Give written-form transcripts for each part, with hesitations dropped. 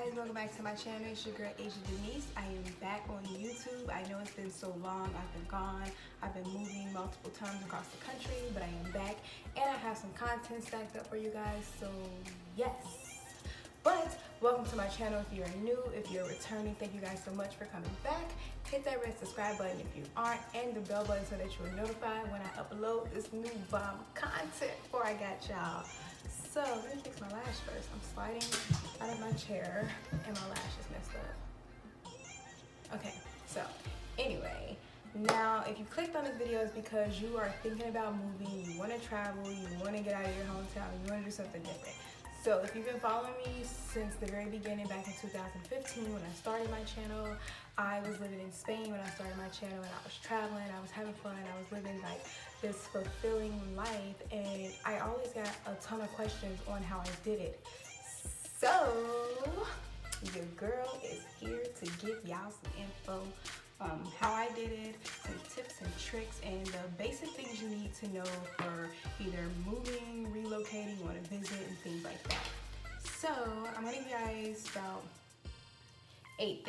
guys, welcome back to my channel. It's your girl Asia Denise. I am back on YouTube. I know it's been so long. I've been gone. I've been moving multiple times across the country, but I am back and I have some content stacked up for you guys, so yes. But welcome to my channel. If you're new, if you're returning, thank you guys so much for coming back. Hit that red subscribe button if you aren't, and the bell button so that you're notified when I upload this new bomb content for I got y'all. So let me fix my lash first. I'm sliding out of my chair and my lash is messed up. Okay, so anyway, now if you clicked on this video, it's because you are thinking about moving, you want to travel, you want to get out of your hometown, you want to do something different. So if you've been following me since the very beginning, back in 2015 when I started my channel, I was living in Spain when I started my channel, and I was traveling, I was having fun, I was living like this fulfilling life, and I always got a ton of questions on how I did it. So your girl is here to give y'all some info how I did it, some tips and tricks, and the basic things you need to know for either moving, relocating, you want to visit, and things like that. So I'm gonna give you guys about 8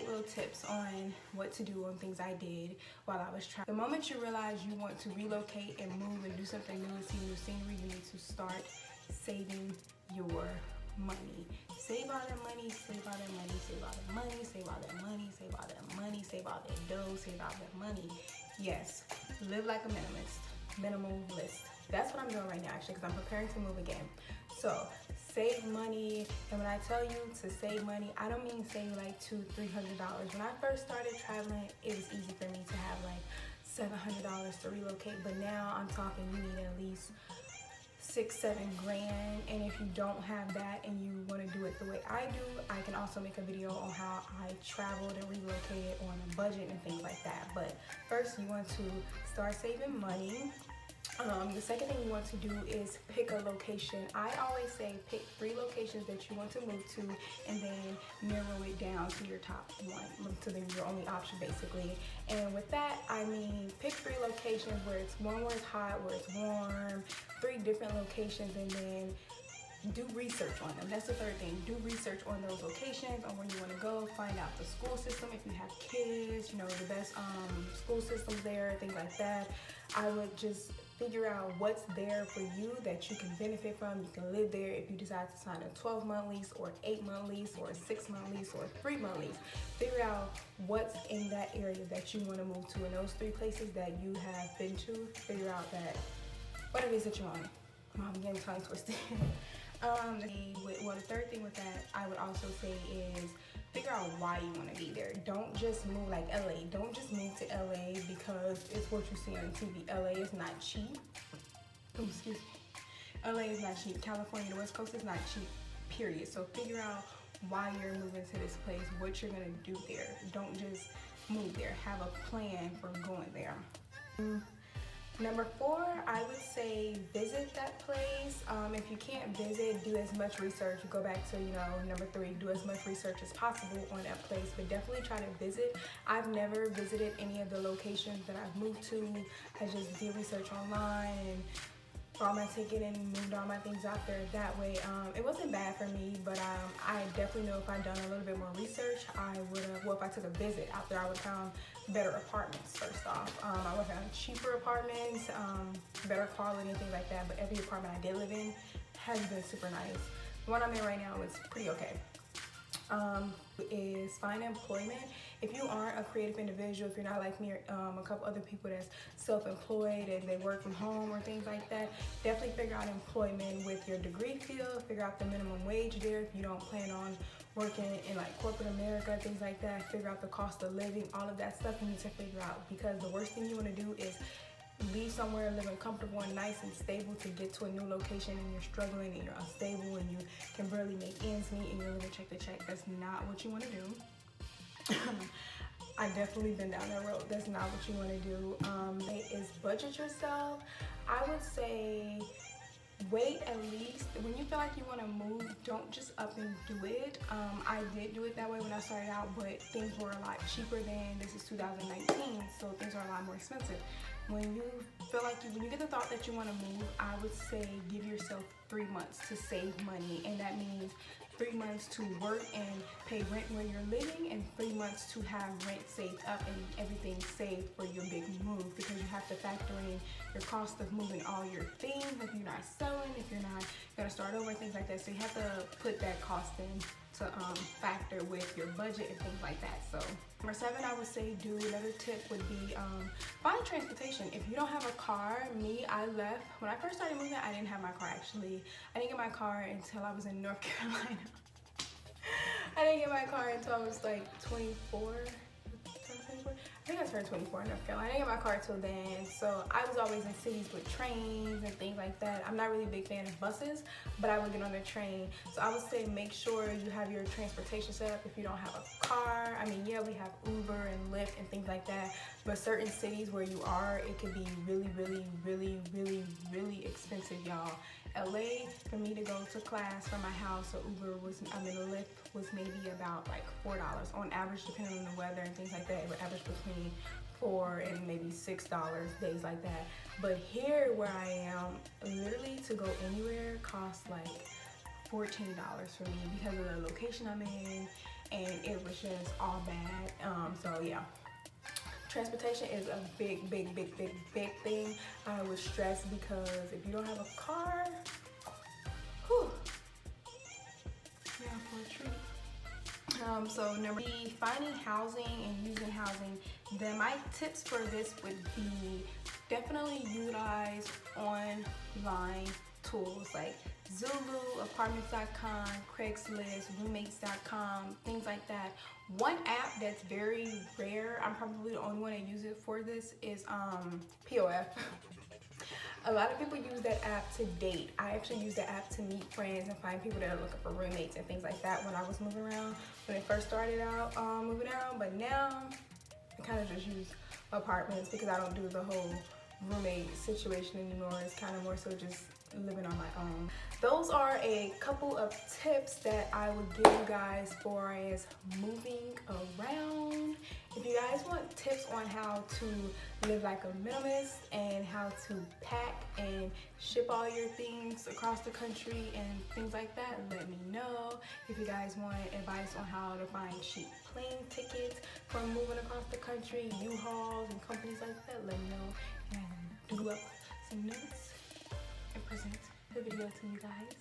little tips on what to do on things I did while I was traveling. The moment you realize you want to relocate and move and do something new and see new scenery, you need to start saving your money. Save all that money, save all that money, save all that money, save all that money, save all that money, save all that dough, save all that money. Yes, live like a minimalist. That's what I'm doing right now, actually, because I'm preparing to move again. So save money, and when I tell you to save money, I don't mean save like $200-300. When I first started traveling, it was easy for me to have like $700 to relocate, but now I'm talking you need at least $6-7 grand, and if you don't have that and you want to do it the way I do, I can also make a video on how I traveled and relocated on a budget and things like that. But first, you want to start saving money. The second thing you want to do is pick a location. I always say pick 3 locations that you want to move to, and then narrow it down to your top one, to your only option basically. And with that, I mean pick 3 locations where it's one where it's hot, where it's warm, 3 different locations, and then do research on them. That's the third thing. Do research on those locations, on where you want to go. Find out the school system if you have kids, you know, the best school systems there, things like that. I would just figure out what's there for you that you can benefit from. You can live there if you decide to sign a 12-month lease or 8-month lease or a 6-month lease or a 3-month lease. Figure out what's in that area that you want to move to. In those 3 places that you have been to, figure out that what it is that you want. I'm getting tongue twisted. The third thing with that I would also say is figure out why you want to be there. Don't just move like LA. Don't just move to LA because it's what you see on TV. LA is not cheap. Oh, excuse me. LA is not cheap. California, the West Coast is not cheap, period. So figure out why you're moving to this place, what you're going to do there. Don't just move there. Have a plan for going there. Number 4, I would say visit that place. If you can't visit, do as much research. Go back to, number 3, do as much research as possible on that place, but definitely try to visit. I've never visited any of the locations that I've moved to. I just did research online and bought my ticket and moved all my things out there that way. It wasn't bad for me, but I definitely know if I'd done a little bit more research, I would have, well, if I took a visit out there, I would have found better apartments first off. I would have found cheaper apartments, better quality and things like that, but every apartment I did live in has been super nice. The one I'm in right now is pretty okay. Is find employment. If you aren't a creative individual, if you're not like me or a couple other people that's self-employed and they work from home or things like that, definitely figure out employment with your degree field. Figure out the minimum wage there if you don't plan on working in like corporate America, things like that. Figure out the cost of living, all of that stuff you need to figure out, because the worst thing you want to do is leave somewhere living comfortable and nice and stable to get to a new location and you're struggling and you're unstable and you can barely make ends meet and you're living check to check. That's not what you want to do. I've definitely been down that road. That's not what you want to do. Is budget yourself. I would say wait at least, when you feel like you want to move, don't just up and do it. I did do it that way when I started out, but things were a lot cheaper than, this is 2019, so things are a lot more expensive. When you feel like when you get the thought that you want to move, I would say give yourself 3 months to save money, and that means 3 months to work and pay rent where you're living, and 3 months to have rent saved up and everything saved for your big move, because you have to factor in your cost of moving all your things if you're not selling, if you're not gonna start over, things like that. So you have to put that cost in to factor with your budget and things like that. So number 7, I would say do another tip would be find transportation. If you don't have a car, I left when I first started moving. I didn't have my car actually. I didn't get my car until I was in North Carolina. I didn't get my car until I was like 24. I think I turned 24 in North Carolina. I didn't get my car till then, so I was always in cities with trains and things like that. I'm not really a big fan of buses, but I would get on the train. So I would say make sure you have your transportation set up if you don't have a car. I mean, yeah, we have Uber and Lyft and things like that, but certain cities where you are, it could be really, really, really, really, really expensive, y'all. LA, for me to go to class from my house, so Uber was, Lyft was maybe about like $4 on average, depending on the weather and things like that. It would average between $4 and maybe $6 days like that. But here where I am, literally to go anywhere costs like $14 for me because of the location I'm in, and it was just all bad. So yeah. Transportation is a big thing. I was stressed because if you don't have a car, whew, yeah, for a treat. So number 3, finding housing and using housing. Then my tips for this would be definitely utilize online tools like Zulu, apartments.com, Craigslist, roommates.com, things like that. One app that's very rare, I'm probably the only one that uses it for this, is POF. A lot of people use that app to date. I actually use the app to meet friends and find people that are looking for roommates and things like that when I was moving around, when it first started out moving around. But now I kind of just use apartments because I don't do the whole roommate situation anymore. It's kind of more so just living on my own. Those are a couple of tips that I would give you guys for as moving around. If you guys want tips on how to live like a minimalist and how to pack and ship all your things across the country and things like that, let me know. If you guys want advice on how to find cheap plane tickets for moving across the country, U-Hauls and companies like that, let me know, and I will do up some notes and present the video to you guys.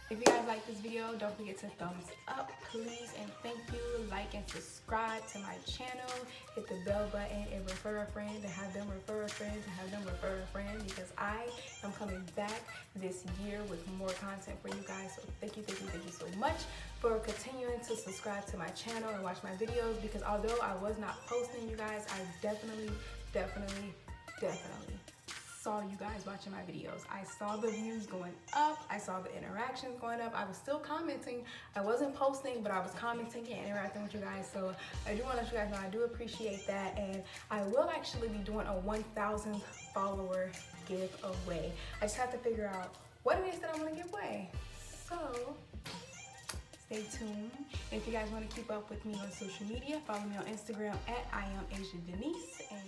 If you guys like this video, don't forget to thumbs up, please, and thank you. Like and subscribe to my channel. Hit the bell button and refer a friend, and have them refer a friend, and have them refer a friend, because I am coming back this year with more content for you guys. So thank you so much for continuing to subscribe to my channel and watch my videos, because although I was not posting, you guys, I definitely saw you guys watching my videos. I saw the views going up. I saw the interactions going up. I was still commenting. I wasn't posting, but I was commenting and interacting with you guys. So I do want to let you guys know I do appreciate that. And I will actually be doing a 1,000 follower giveaway. I just have to figure out what it is that I want to give away. So stay tuned. And if you guys want to keep up with me on social media, follow me on Instagram at IAMASIADENISE. And